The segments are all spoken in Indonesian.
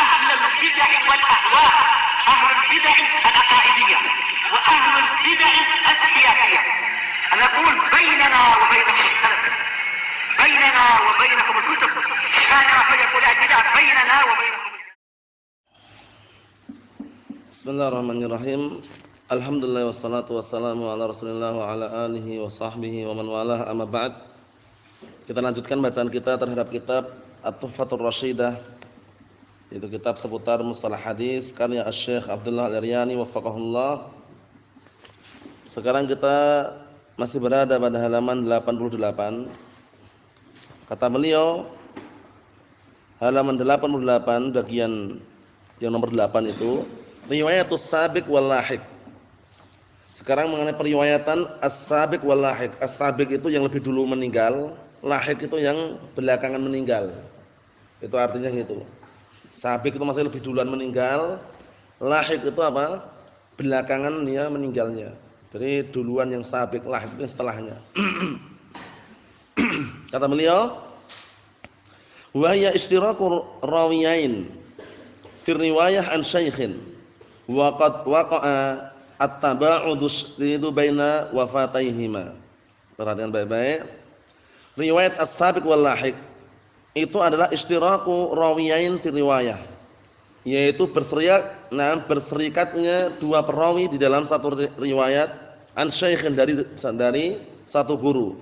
أهل البدع والأهواء، أهل البدع العقائدية وأهل البدع السياسية. أنا أقول بيننا وبينكم السلف، بيننا وبينكم الكتب، كان فيقول البدع بيننا وبينكم. Bismillahirrahmanirrahim. Alhamdulillah wassalatu wassalamu ala Rasulillah wa ala alihi wa sahbihi wa man walah, amma ba'd. Kita lanjutkan bacaan kita terhadap kitab At-Tuhfatur Rasyidah, yaitu kitab seputar mustalah hadis karya Asy-Syaikh Abdullah Al-Iryani waffaqahullah. Sekarang kita masih berada pada halaman 88. Kata beliau, halaman 88 bagian yang nomor 8 itu riwayatus sabiq wal lahiq. Sekarang mengenai periwayatan as-sabiq wal lahiq. As-sabiq itu yang lebih dulu meninggal, lahiq itu yang belakangan meninggal. Itu artinya gitu. Sabiq itu masih lebih duluan meninggal, lahiq itu apa? Belakangan dia meninggalnya. Jadi duluan yang sabiq, lahiq itu setelahnya. Kata beliau, wa hiya ishtiraku rawiyain fi riwayah an syaikhin wa qad waqa'a at-taba'udu syadidu baina wafataihima. Perhatikan baik-baik. Riwayat as-sabiq wal lahiq itu adalah ishtiraku rawiyain fi riwayah, yaitu berserikatnya dua perawi di dalam satu riwayat an syaikhin dari satu guru.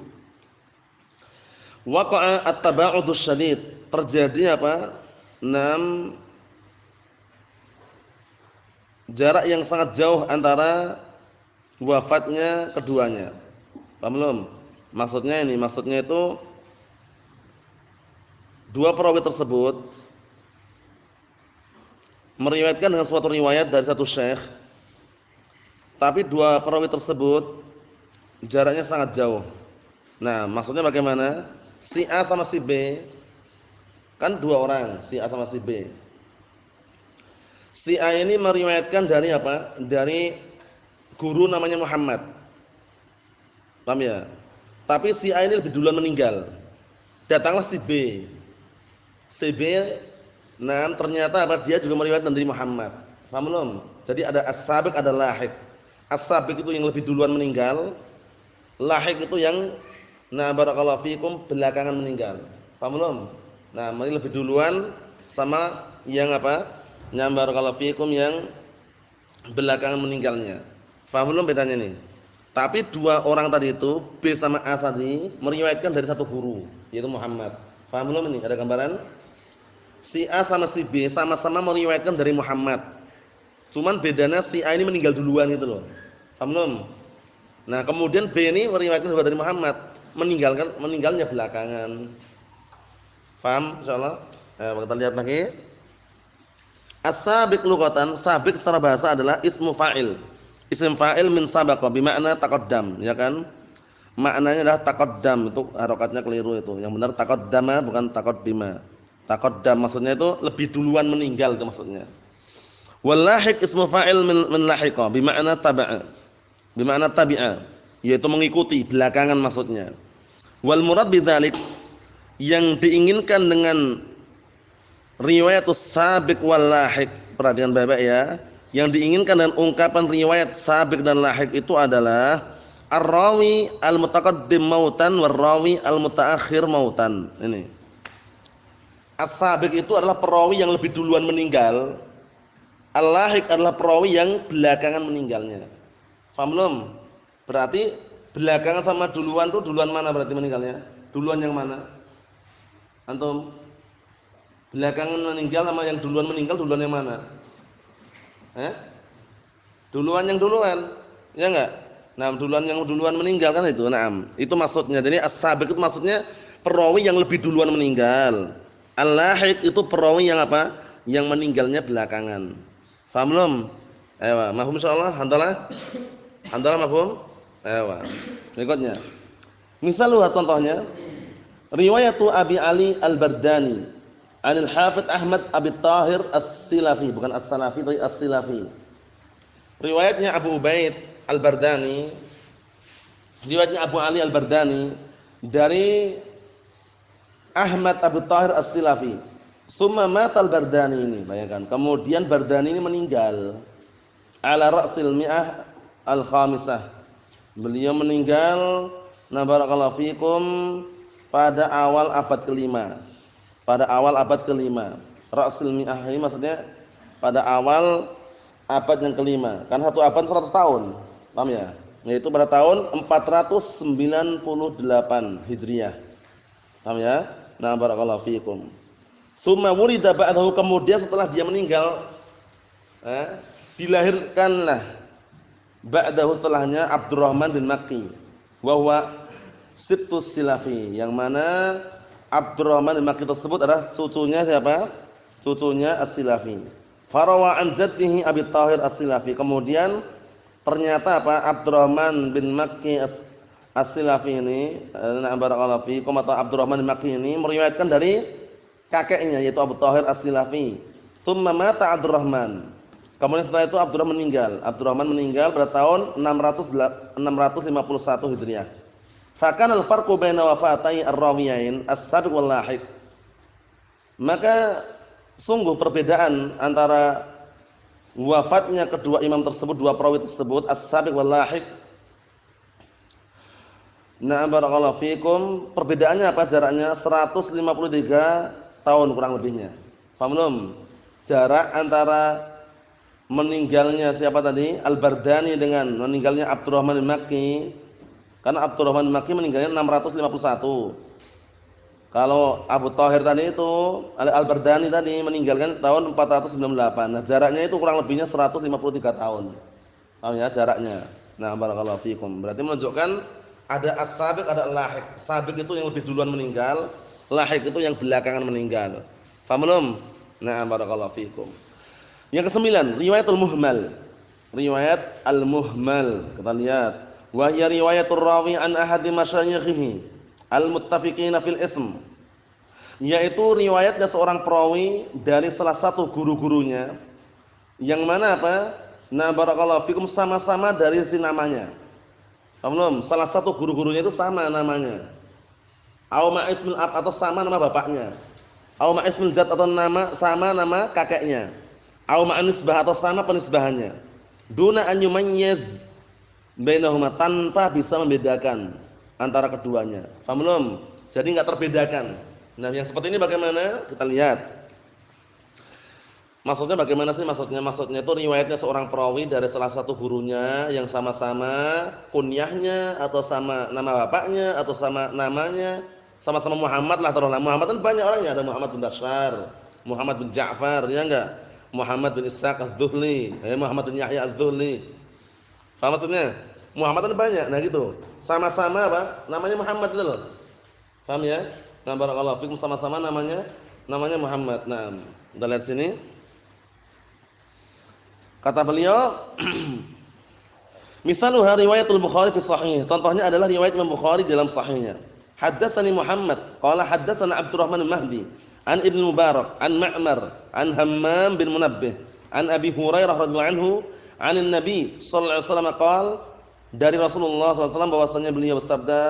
Waqa'a at-taba'udu syadid, terjadi apa? Jarak yang sangat jauh antara wafatnya keduanya. Paham belum? Maksudnya itu dua perawi tersebut meriwayatkan dengan suatu riwayat dari satu syekh, tapi dua perawi tersebut jaraknya sangat jauh. Nah, maksudnya bagaimana? Si A sama si B kan dua orang, si A sama si B. Si A ini meriwayatkan dari apa? Dari guru namanya Muhammad. Paham ya? Tapi si A ini lebih duluan meninggal. Datanglah si B. Si B, nah ternyata apa? Dia juga meriwayatkan dari Muhammad. Paham belum? Jadi ada as-sabiq, ada lahiq. As-sabiq itu yang lebih duluan meninggal. Lahiq itu yang barakallahu fikum belakangan meninggal. Paham belum? Nah, ini lebih duluan sama yang apa? Barakallahu fikum yang belakangan meninggalnya. Paham belum bedanya nih? Tapi dua orang tadi itu B sama A tadi meriwayatkan dari satu guru, yaitu Muhammad. Paham belum ini? Ada gambaran? Si A sama si B sama-sama meriwayatkan dari Muhammad. Cuman bedanya si A ini meninggal duluan gitu loh. Paham belum? Nah, kemudian B ini meriwayatkan juga dari Muhammad, meninggalnya belakangan. Paham insyaallah? Kita lihat lagi. As-sabiq lughatan, sabiq secara bahasa adalah ismu fa'il. Isim fa'il min sabaqa bermakna taqaddam, ya kan? Maknanya adalah taqaddam, itu harokatnya keliru itu. Yang benar taqaddama bukan taqaddima. Taqaddam maksudnya itu lebih duluan meninggal itu maksudnya. Wal lahiq ismu fa'il min lahiqa bermakna taba'a. Bermakna tabi'a, yaitu mengikuti, belakangan maksudnya. Wal murad bidzalik, yang diinginkan dengan riwayatus sabiq wal lahiq, perhatikan baik-baik ya. Yang diinginkan dengan ungkapan riwayat sabiq dan lahiq itu adalah ar-rawi al-mutaqaddim mautan war-rawi al-mutaakhir mautan. Ini. As-sabiq itu adalah perawi yang lebih duluan meninggal. Al-lahiq adalah perawi yang belakangan meninggalnya. Paham belum? Berarti belakangan sama duluan tuh duluan mana berarti meninggalnya? Duluan yang mana? Antum? Belakangan meninggal sama yang duluan meninggal, duluan yang mana? Duluan yang duluan, ya enggak? Nah, duluan yang duluan meninggal kan itu. Naam. Itu maksudnya. Jadi as-sabiq itu maksudnya perawi yang lebih duluan meninggal. Al-lahiq itu perawi yang apa? Yang meninggalnya belakangan. Paham belum? Ayo, mafhum insyaallah? Handalah mafhum? Ayo. Berikutnya. Misal lihat contohnya. Riwayatu Abi Ali Al-Bardani Anil Hafidz Ahmad Abi Tahir As-Silafi, bukan As-Salafi tapi As-Silafi. Riwayatnya Abu Ubaid Al-Bardani, riwayatnya Abu Ali Al-Bardani dari Ahmad Abu Tahir As-Silafi. Summa matal Bardani ini, bayangkan. Kemudian Bardani ini meninggal ala ra'sil mi'ah al-khamisah. Beliau meninggal na barakallahu fikum pada awal abad kelima. Pada awal abad kelima. Ra'sil mi'ah ini maksudnya pada awal abad yang kelima. Kan satu abad 100 tahun. Paham ya? Yaitu pada tahun 498 Hijriah. Paham ya? Nah barakallahu fikum. Summa wulida ba'dahu, kemudian setelah dia meninggal dilahirkanlah ba'dahu setelahnya Abdurrahman bin Makki wa huwa sibtus silafi, yang mana Abdurrahman bin Makki tersebut adalah cucunya siapa? Cucunya As-Silafi. Farawa an jaddihi Abi Thahir As-Silafi. Kemudian ternyata apa? Abdurrahman bin Makki As-Silafi ini, barakallahu fiikum, atau Abdurrahman bin Makki ini meriwayatkan dari kakeknya yaitu Abu Thahir As-Silafi. Tsumma mata Abdurrahman. Kemudian setelah itu Abdurrahman meninggal. Abdurrahman meninggal pada tahun 651 Hijriah. Fakan al-farqu baina wafatai ar-rawiyain as-sabiq wal lahiq. Maka sungguh perbedaan antara wafatnya kedua imam tersebut, dua perawi tersebut, as-sabiq wal lahiq. Nah, barakallahu fikum, perbedaannya apa? Jaraknya 153 tahun kurang lebihnya. Paham belum? Jarak antara meninggalnya siapa tadi? Al-Bardani dengan meninggalnya Abdurrahman bin Makki. Karena Abdurrahman bin Makki meninggalnya 651. Kalau Abu Thahir tadi itu, Al-Bardani tadi meninggalkan tahun 498. Nah, jaraknya itu kurang lebihnya 153 tahun. Paham ya jaraknya? Nah, barakallahu fikum. Berarti menunjukkan ada as-sabiq, ada al-lahiq. Sabiq itu yang lebih duluan meninggal, lahiq itu yang belakangan meninggal. Paham belum? Nah, barakallahu fikum. Yang kesembilan, riwayatul muhmal. Riwayat al-muhmal. Kita lihat. Wa hiya riwayatur rawi an ahadi masyayikhihi al-muttafiqina fil ism. Yaitu riwayatnya seorang perawi dari salah satu guru-gurunya yang mana apa? Nah, barakallahu fikum, sama-sama dari si namanya. Paham belum? Salah satu guru-gurunya itu sama namanya. Au ma ismil ab, atau sama nama bapaknya. Au ma ismil jad, atau sama nama kakeknya. Au ma nisbah, atau sama penisbahannya. Duna an yumayyiz bainahuma, tanpa bisa membedakan antara keduanya. Paham belum? Jadi enggak terbedakan. Nah, yang seperti ini bagaimana? Kita lihat. Maksudnya bagaimana sih maksudnya? Maksudnya itu riwayatnya seorang perawi dari salah satu gurunya yang sama-sama kunyahnya atau sama nama bapaknya atau sama namanya, sama-sama Muhammad lah taruhlah. Muhammad kan banyak orangnya, ada Muhammad bin Bashar, Muhammad bin Ja'far, ya enggak? Muhammad bin Ishaq Az-Zuhli, Muhammad bin Yahya Az-Zuhli. Paham maksudnya? Muhammad kan banyak. Nah gitu. Sama-sama apa? Namanya Muhammad itu loh. Paham ya? Nah, barakallahu fikum, sama-sama namanya Muhammad. Nah, kita lihat sini. Kata beliau, misaluha riwayatul Bukhari fi sahih. Contohnya adalah riwayat Imam Bukhari dalam sahihnya. Haddatsani Muhammad, qala haddatsana Abdurrahman bin Mahdi, an Ibnu Mubarak, an Ma'mar, an Hammam bin Munabbih, an Abi Hurairah radhiyallahu anhu, an Nabi sallallahu alaihi wasallam qala, dari Rasulullah sallallahu alaihi wasallam bahwasanya beliau bersabda,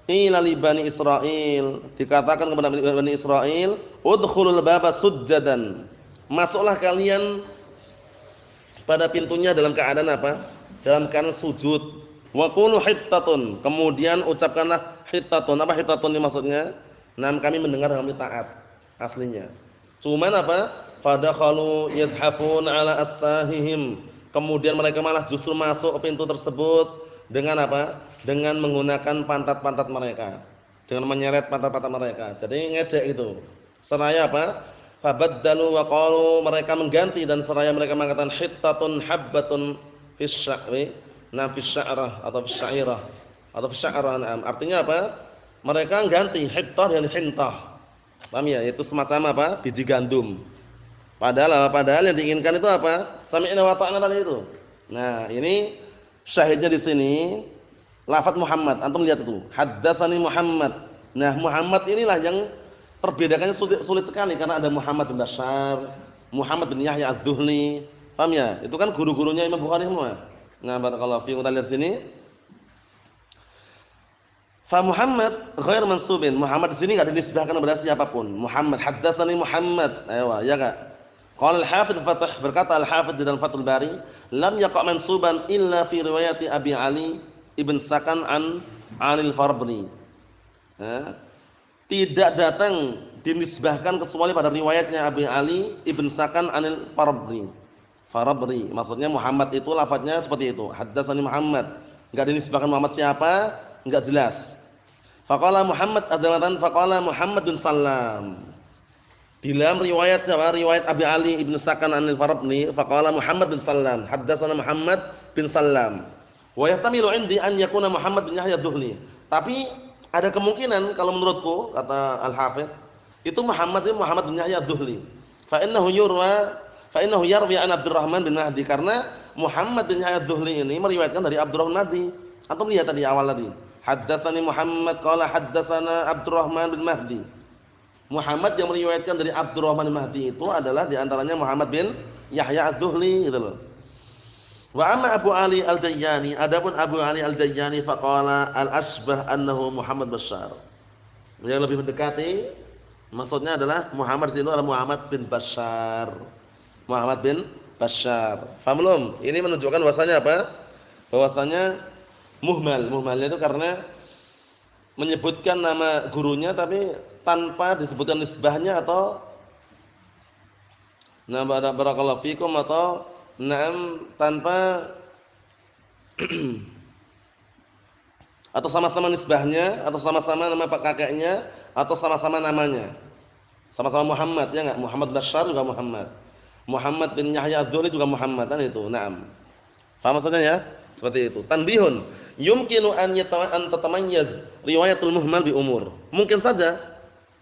qila li bani Israil, dikatakan kepada bani Israil, udkhulul baba sujjadan. Masuklah kalian pada pintunya dalam keadaan apa? Dalam keadaan sujud. Wa qulu hittatun. Kemudian ucapkanlah hittatun. Apa hittatun ini maksudnya? Nah, kami mendengar kami taat. Aslinya. Cuman apa? Fadakhalu yazhafun ala astahihim. Kemudian mereka malah justru masuk ke pintu tersebut dengan apa? Dengan menggunakan pantat-pantat mereka. Dengan menyeret pantat-pantat mereka. Jadi ngejek itu. Seraya apa? Fabaddalu wa qalu, mereka mengganti dan seraya mereka mengatakan hittatun habbatun fis sya'ri, na fis sya'rah atau fis sya'irah atau fis sya'rah. Artinya apa? Mereka ganti hittah dengan hintah. Paham ya? Itu semacam apa? Biji gandum. Padahal yang diinginkan itu apa? Sami'na wa ta'na tadi itu. Nah, ini syahidnya di sini lafaz Muhammad. Antum lihat itu. Haddatsani Muhammad. Nah, Muhammad inilah yang perbedaannya sulit sekali karena ada Muhammad bin Bashar, Muhammad bin Yahya Az-Zuhli. Paham ya? Itu kan guru-gurunya Imam Bukhari semua. Nah, barakallahu fiikum. Kita lihat sini. Fa Muhammad ghair mansubin. Muhammad di sini enggak dinisbahkan kepada siapapun. Muhammad haddatsani Muhammad. Ayo, ya enggak? Qala al-Hafidz Fath berkata al-Hafidz di dalam Fathul Bari, lam yaqa mansuban illa fi riwayati Abi Ali ibn Sakan an Anil Farabri. Tidak datang dinisbahkan kecuali pada riwayatnya Abi Ali ibn Sakan Anil Farabri. Farabri, maksudnya Muhammad itu lafadznya seperti itu. Haddatsani Muhammad. Enggak dinisbahkan Muhammad siapa? Enggak jelas. Faqala Muhammad adawatan faqala Muhammad bin Sallam. Di dalam riwayat Abi Ali ibn Sakan Anil Farabri, faqala Muhammad bin Sallam. Haddatsana Muhammad bin Sallam. Wa yahtamilu 'indi an yakuna Muhammad bin Yahya ad-Duhli. Tapi ada kemungkinan kalau menurutku kata Al-Hafidz itu Muhammad bin Yahya ad-Duhli. Fa innahu yarwi an Abdurrahman bin Mahdi karena Muhammad bin Yahya ad-Duhli ini meriwayatkan dari Abdurrahman Mahdi. Antum lihat tadi awal tadi. Haddatsani Muhammad qala haddatsana Abdurrahman bin Mahdi. Muhammad yang meriwayatkan dari Abdurrahman bin Mahdi itu adalah di antaranya Muhammad bin Yahya ad-Duhli gitu loh. Wa amma Abu Ali al-Jayyani, adapun Abu Ali al-Jayyani faqala al-asbah annahu Muhammad Bashar. Yang lebih mendekati maksudnya adalah Muhammad itu adalah Muhammad bin Bashar. Muhammad bin Bashar. Faham belum? Ini menunjukkan bahwasanya apa? Bahwasanya muhmal. Muhmalnya itu karena menyebutkan nama gurunya tapi tanpa disebutkan nisbahnya atau nama barakallahu fikum atau tanpa atau sama-sama nisbahnya atau sama-sama nama pak kakeknya atau sama-sama namanya. Sama-sama Muhammad ya enggak? Muhammad Bashar juga Muhammad. Muhammad bin Yahya ad-Duhli juga Muhammad kan itu. Naam. Faham maksudnya ya? Seperti itu. Tanbihun, yumkinu an tatamayyaz riwayatul muhmal bi umur. Mungkin saja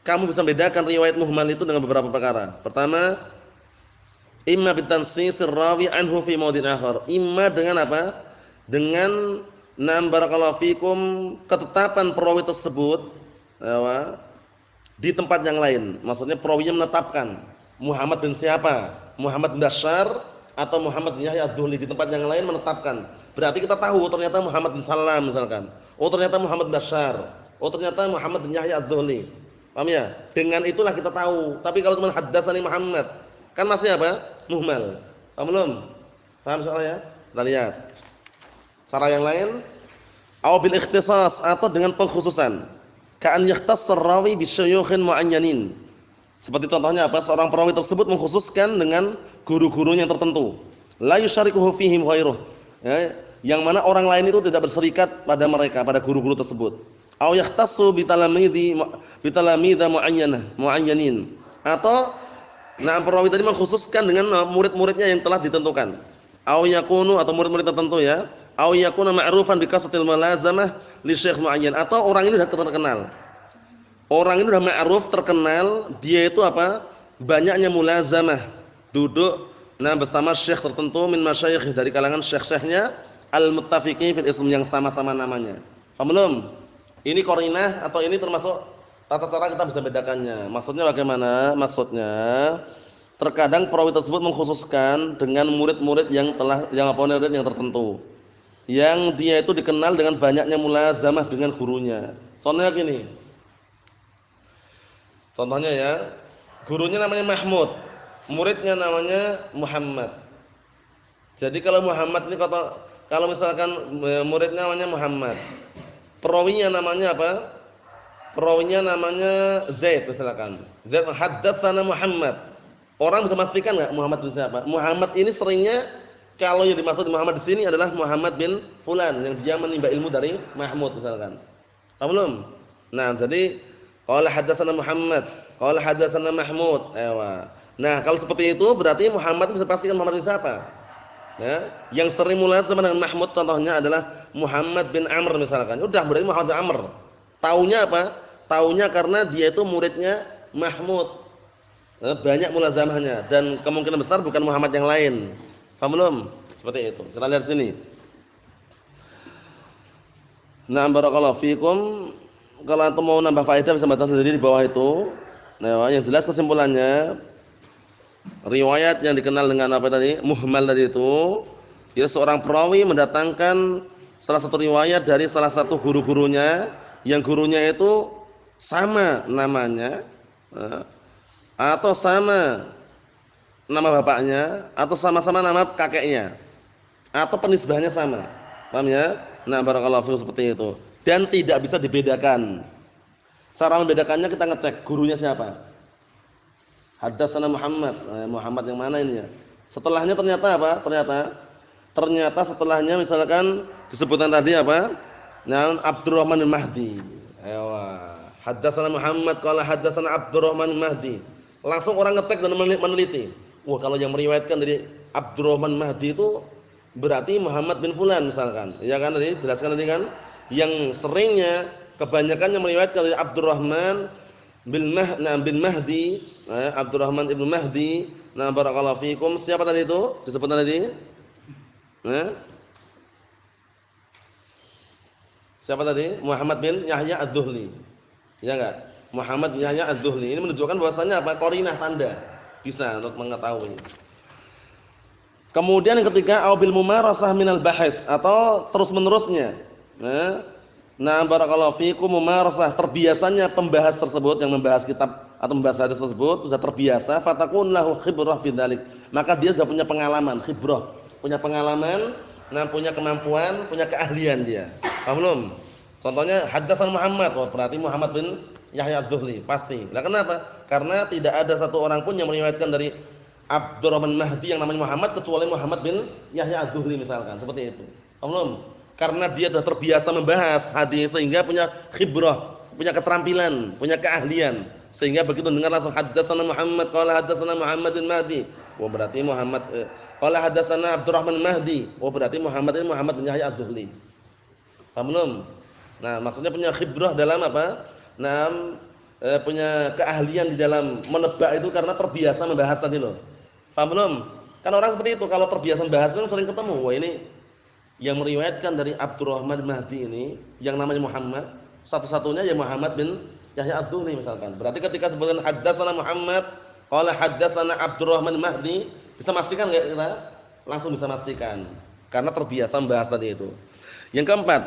kamu bisa bedakan riwayat muhmal itu dengan beberapa perkara. Pertama, imma bitansisir rawi anhu fi maudin akhar. Imma dengan apa? Dengan barakallahu fikum ketetapan perawi tersebut ya, di tempat yang lain. Maksudnya perawinya menetapkan Muhammad bin siapa? Muhammad bin Bashar atau Muhammad bin Yahya ad-Duhli, di tempat yang lain menetapkan. Berarti kita tahu ternyata Muhammad bin Sallam misalkan. Oh ternyata Muhammad bin Bashar. Oh ternyata Muhammad bin Yahya ad-Duhli. Paham ya? Dengan itulah kita tahu. Tapi kalau cuma haddatsani Muhammad kan masih apa? Muhmal. Paham belum? Paham soalnya? Kita lihat. Cara yang lain, aw bil ikhtisas atau dengan pengkhususan. Ka'an yakhtassar rawi bi syuyukhin muayyanin. Seperti contohnya apa? Seorang perawi tersebut mengkhususkan dengan guru-gurunya tertentu. La yusyarikuhu fihim ghairuh. Ya, yang mana orang lain itu tidak berserikat pada mereka, pada guru-guru tersebut. Aw yakhtassu bi talamidha muayyanin. Atau perawi tadi mengkhususkan dengan murid-muridnya yang telah ditentukan. Aw yakunu atau murid-murid tertentu ya. Aw yakuna ma'rufan bi kasratil mulazamah li syekh muayyan, atau orang ini sudah terkenal. Orang ini sudah ma'ruf, terkenal, dia itu apa? Banyaknya mulazamah, duduk bersama syekh tertentu min masyayikh, dari kalangan syekh-syekhnya al-muttafiqin fil ism, yang sama-sama namanya. Paham belum? Ini qarinah atau ini termasuk tata cara kita bisa bedakannya. Maksudnya bagaimana? Maksudnya terkadang perawi tersebut mengkhususkan dengan murid-murid yang tertentu. Yang dia itu dikenal dengan banyaknya mulazamah dengan gurunya. Contohnya ya, gurunya namanya Mahmud, muridnya namanya Muhammad. Jadi kalau Muhammad ini kalau misalkan muridnya namanya Muhammad, perawinya namanya apa? Perawinya namanya Zaid misalkan. Zaid haddatsana Muhammad. Orang bisa memastikan enggak Muhammad bin siapa? Muhammad ini seringnya kalau yang dimaksud Muhammad di sini adalah Muhammad bin fulan yang dia menimba ilmu dari Mahmud misalkan. Paham belum? Nah, jadi qala haddatsana Muhammad, qala haddatsana Mahmud. Nah, kalau seperti itu berarti Muhammad bisa pastikan Muhammad bin siapa? Ya, yang sering mulazamah dengan Mahmud contohnya adalah Muhammad bin Amr misalkan. Udah berarti Muhammad bin Amr. Taunya apa? Taunya karena dia itu muridnya Mahmud. Banyak mulazamahnya dan kemungkinan besar bukan Muhammad yang lain. Paham belum? Seperti itu. Kita lihat sini. Nah, barakallahu fikum. Kalau antum mau nambah faedah bisa baca sendiri di bawah itu. Nah, yang jelas kesimpulannya riwayat yang dikenal dengan apa tadi? Muhmal tadi itu, ya seorang perawi mendatangkan salah satu riwayat dari salah satu guru-gurunya yang gurunya itu sama namanya atau sama nama bapaknya atau sama-sama nama kakeknya atau penisbahnya sama. Paham ya? Nah, barakallahu fiikum seperti itu. Dan tidak bisa dibedakan. Cara membedakannya kita ngecek gurunya siapa. Haddatsana Muhammad. Muhammad yang mana ini ya? Setelahnya ternyata apa? Ternyata setelahnya misalkan disebutkan tadi apa? Nah, Abdurrahman al-Mahdi. Ayo. Haddatsana Muhammad qala haddatsana Abdurrahman al-Mahdi. Langsung orang ngecek dan meneliti. Wah, kalau yang meriwayatkan dari Abdurrahman Mahdi itu berarti Muhammad bin Fulan misalkan. Ya kan tadi jelaskan tadi kan? Yang seringnya kebanyakan yang meriwayatkan dari Abdurrahman bin Mahdi, Abdurrahman ibnu Mahdi. Nah, barakallahu fikum. Siapa tadi itu? Disebutkan tadi? Siapa tadi? Muhammad bin Yahya ad-Duhli. Ya enggak? Muhammad bin Yahya ad-Duhli. Ini menunjukkan bahwasanya apa? Qarinah, tanda. Bisa untuk mengetahui. Kemudian yang ketiga, au bil mumarasah minal bahits atau terus-menerusnya. Nah, barakallahu fikum, mumarasah, terbiasanya pembahas tersebut yang membahas kitab atau membahas hadis tersebut sudah terbiasa, fatakun lahu khibrah fi dzalik. Maka dia sudah punya pengalaman, khibrah, punya pengalaman, nah punya kemampuan, punya keahlian dia. Paham belum? Contohnya haddatsan Muhammad, oh, berarti Muhammad bin Yahya ad-Duhli, pasti. Lah kenapa? Karena tidak ada satu orang pun yang meriwayatkan dari Abdurrahman Mahdi yang namanya Muhammad kecuali Muhammad bin Yahya ad-Duhli misalkan, seperti itu. Paham belum? Karena dia sudah terbiasa membahas hadis sehingga punya khibrah, punya keterampilan, punya keahlian. Sehingga begitu dengar langsung haddatsana Muhammad qala haddatsana Muhammad bin Mahdi. Oh berarti Muhammad qala haddatsana Abdurrahman Mahdi. Oh berarti Muhammad ini Muhammad bin Yahya ad-Duhli. Paham belum? Nah, maksudnya punya khibrah dalam apa? Nah, punya keahlian di dalam menebak itu karena terbiasa membahas tadi loh. Paham belum? Kan orang seperti itu kalau terbiasa membahas kan sering ketemu. Wah, ini yang meriwayatkan dari Abdurrahman Mahdi ini yang namanya Muhammad, satu-satunya ya Muhammad bin Yahya ad-Duhli misalkan. Berarti ketika sebutkan haddatsana Muhammad, qala haddatsana Abdurrahman Mahdi, bisa pastikan enggak kita? Langsung bisa pastikan karena terbiasa membahas tadi itu. Yang keempat,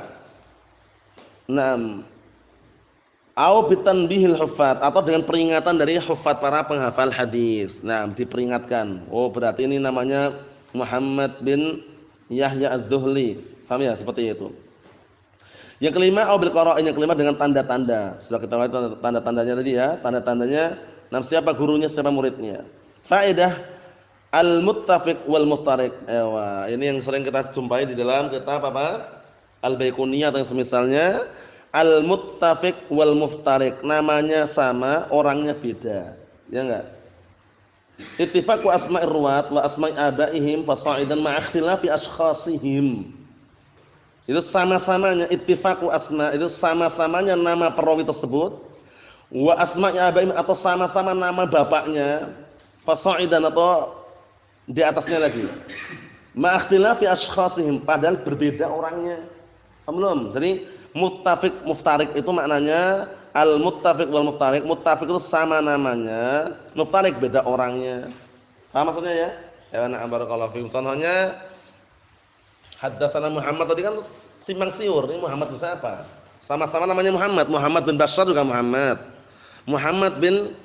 au bitanbihil huffaz atau dengan peringatan dari huffaz para penghafal hadis. Nah, diperingatkan. Oh, berarti ini namanya Muhammad bin Yahya ad-Duhli. Paham ya? Seperti itu. Yang kelima, au bil qara'in, yang kelima dengan tanda-tanda. Sudah kita lihat tanda-tandanya tadi ya. Tanda-tandanya siapa gurunya, siapa muridnya. Faedah al-muttafiq wal muftariq. Ini yang sering kita jumpai di dalam kitab apa? Al-Baiquniyah atau semisalnya. Al-muttafiq wal muftariq, namanya sama, orangnya beda. Ya enggak? Ittifaqu asma'ir ruwat wa asma'i abaihim fasa'idan ma'a ikhtilafi ashkhasihim. Itu sama-samanya ittifaqu asma, itu sama-samanya nama perawi tersebut, wa asma'i abaihim atau sama-sama nama bapaknya, fasa'idan atau di atasnya lagi. Ma'a ikhtilafi ashkhasihim, padahal berbeda orangnya. Paham belum? Jadi muttafiq muftarik itu maknanya al-muttafiq wal muftariq. Muttafiq itu sama namanya, muftariq beda orangnya. Paham maksudnya ya? Ya na'am barakallahu fiikum. Contohnya haddatsana Muhammad tadi kan simpang siur, ini Muhammad itu siapa? Sama-sama namanya Muhammad. Muhammad bin Bashar juga Muhammad. Muhammad bin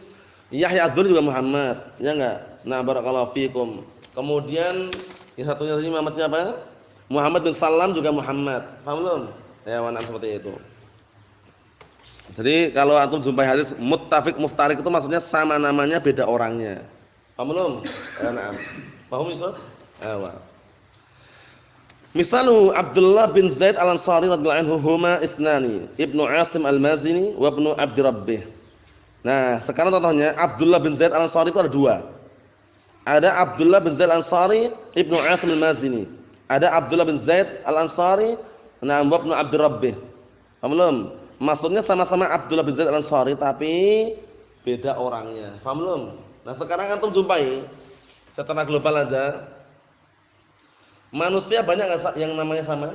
Yahya ad-Duhli juga Muhammad. Ya enggak? Nah barakallahu fiikum. Kemudian yang satunya tadi Muhammad siapa? Muhammad bin Salam juga Muhammad. Paham belum? Ya, warna seperti itu. Jadi kalau antum jumpai hadis muttafiq muftarik itu maksudnya sama namanya beda orangnya. Paham belum? Na'am. Paham Ustaz? Misalu Abdullah bin Zaid Al-Ansari radhiyallahu anhu huma isnani, Ibnu Asim Al-Mazini wa Ibnu Abdi Rabbih. Nah, sekarang contohnya Abdullah bin Zaid Al-Ansari itu ada dua. Ada Abdullah bin Zaid Al-Ansari, Ibnu Asim Al-Mazini. Ada Abdullah bin Zaid Al-Ansari Ibnu Abdi Rabbih. Paham belum? Maksudnya sama-sama Abdullah bin Zaid Al-Ansari tapi beda orangnya. Paham belum? Nah, sekarang antum jumpai secara global aja. Manusia banyak enggak yang namanya sama?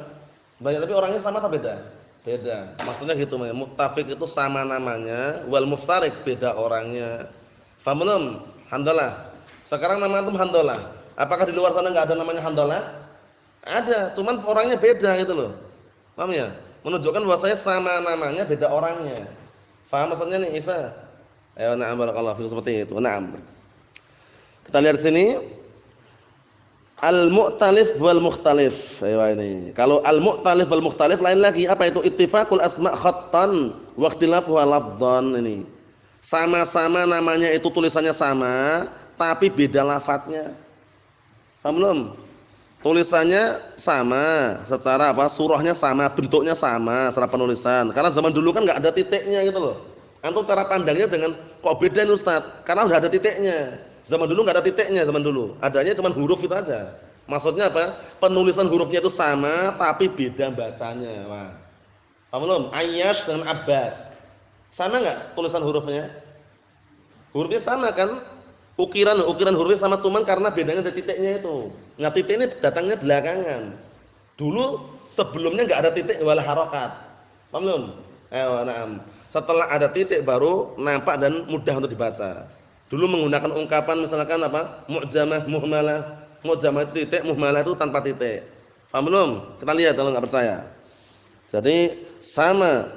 Banyak tapi orangnya sama atau beda? Beda. Maksudnya gitu, muttafiq itu sama namanya, wal muftariq beda orangnya. Paham belum? Handalah. Sekarang nama antum Handalah. Apakah di luar sana enggak ada namanya Handalah? Ada, cuman orangnya beda gitu loh. Paham ya? Menunjukkan bahwasanya sama namanya beda orangnya. Faham maksudnya nih Isa? Ayo na'am barakallahu fiikum seperti itu. Na'am. Kita lihat di sini al-mu'talif wal mukhtalif. Ayo ini. Kalau al-mu'talif wal mukhtalif lain lagi. Apa itu? Ittifaqul asma' khattan wa ikhtilafuha lafdhan ini. Sama-sama namanya itu tulisannya sama, tapi beda lafadznya. Paham belum? Tulisannya sama, secara apa? Surahnya sama, bentuknya sama, secara penulisan. Karena zaman dulu kan enggak ada titiknya gitu loh. Antum cara pandangnya jangan kok beda nih Ustaz, karena udah ada titiknya. Zaman dulu enggak ada titiknya zaman dulu. Adanya cuma huruf itu aja. Maksudnya apa? Penulisan hurufnya itu sama tapi beda bacanya. Wah. Paham belum? Ayyash dengan Abbas. Sama enggak tulisan hurufnya? Hurufnya sama kan? Ukiran hurufnya sama cuman karena bedanya ada titiknya itu. Nah, titik ini datangnya belakangan. Dulu sebelumnya enggak ada titik wala harokat. Paham belum? Na'am. Setelah ada titik baru nampak dan mudah untuk dibaca. Dulu menggunakan ungkapan misalkan apa? Mu'jamah, muhmalah. Mu'jamah itu titik, muhmalah itu tanpa titik. Paham belum? Kita lihat kalau enggak percaya. Jadi sama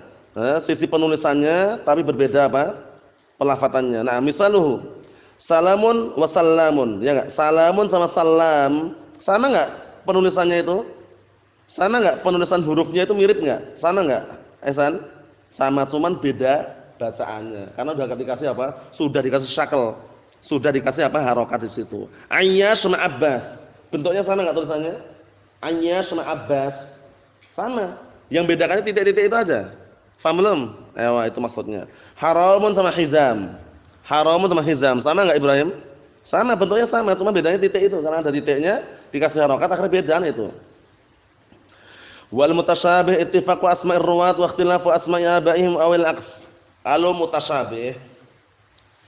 sisi penulisannya tapi berbeda apa? Pelafatannya. Nah, misaluhu salamun wa sallamun. Ya enggak? Salamun sama salam. Sama enggak penulisannya itu? Sama enggak penulisan hurufnya itu mirip enggak? Sama enggak? Ehsan? Sama cuman beda bacaannya. Karena sudah dikasih apa? Sudah dikasih syakl. Sudah dikasih apa? Harokat di situ. Ayyash sama Abbas. Bentuknya sama enggak tulisannya? Ayyash sama Abbas. Sama. Yang bedakannya titik-titik itu aja. Paham belum? Itu maksudnya. Haramun sama hizam. Haramun sama hizam. Sama enggak Ibrahim? Sama, bentuknya sama, cuma bedanya titik itu. Karena ada titiknya, dikasih harokat, akhirnya bedaan itu. Wal mutasyabih ittifaqu asma'ir ruwat wa ikhtilafu asma'i abaihim awil aqs. Kalau mutasyabih,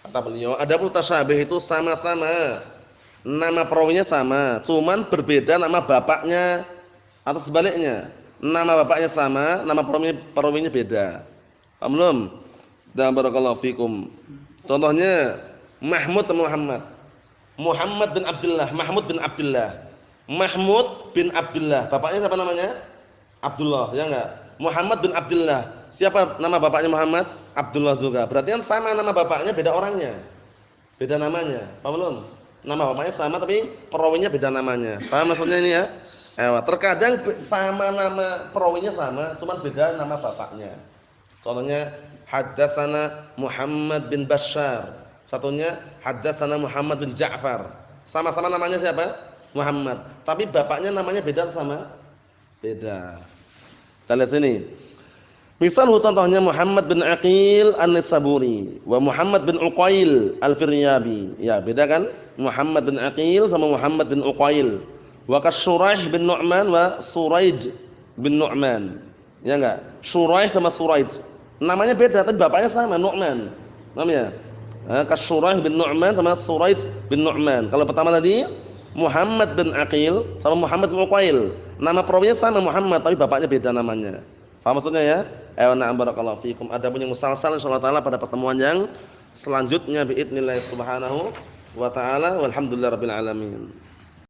kata beliau, ada mutasyabih itu sama-sama. Nama perawinya sama, cuman berbeda nama bapaknya atau sebaliknya. Nama bapaknya sama, nama perawinya beda. Paham belum? Dan barakallahu fikum. Contohnya Mahmud sama Muhammad. Muhammad bin Abdullah, Mahmud bin Abdullah. Mahmud bin Abdullah. Bapaknya siapa namanya? Abdullah, ya enggak? Muhammad bin Abdullah. Siapa nama bapaknya Muhammad? Abdullah juga. Berarti kan sama nama bapaknya, beda orangnya. Beda namanya. Paham belum? Nama bapaknya sama tapi perawinya beda namanya. Paham maksudnya ini ya? Terkadang sama nama perawinya sama, cuman beda nama bapaknya. Contohnya haddatsana Muhammad bin Bashar. Satunya haddatsana Muhammad bin Ja'far. Sama-sama namanya siapa? Muhammad. Tapi bapaknya namanya beda sama? Beda. Kita lihat sini. Misal contohnya Muhammad bin Aqil An-Nisaburi wa Muhammad bin Uqail Al-Firyabi. Ya, beda kan? Muhammad bin Aqil sama Muhammad bin Uqail. Wa Kasyuraih bin Nu'man wa Suraij bin Nu'man. Ya enggak? Syuraih sama Suraij. Namanya beda tapi bapaknya sama, Nu'man. Namanya Kasyuraih bin Nu'man sama Suraij bin Nu'man. Kalau pertama tadi Muhammad bin Aqil sama Muhammad bin Uqail. Nama perawinya sama Muhammad tapi bapaknya beda namanya. Paham maksudnya ya? Na'am barakallahu fikum. Adapun yang musalsal insyaallah taala pada pertemuan yang selanjutnya biidznillah subhanahu wa taala walhamdulillahirabbil alamin.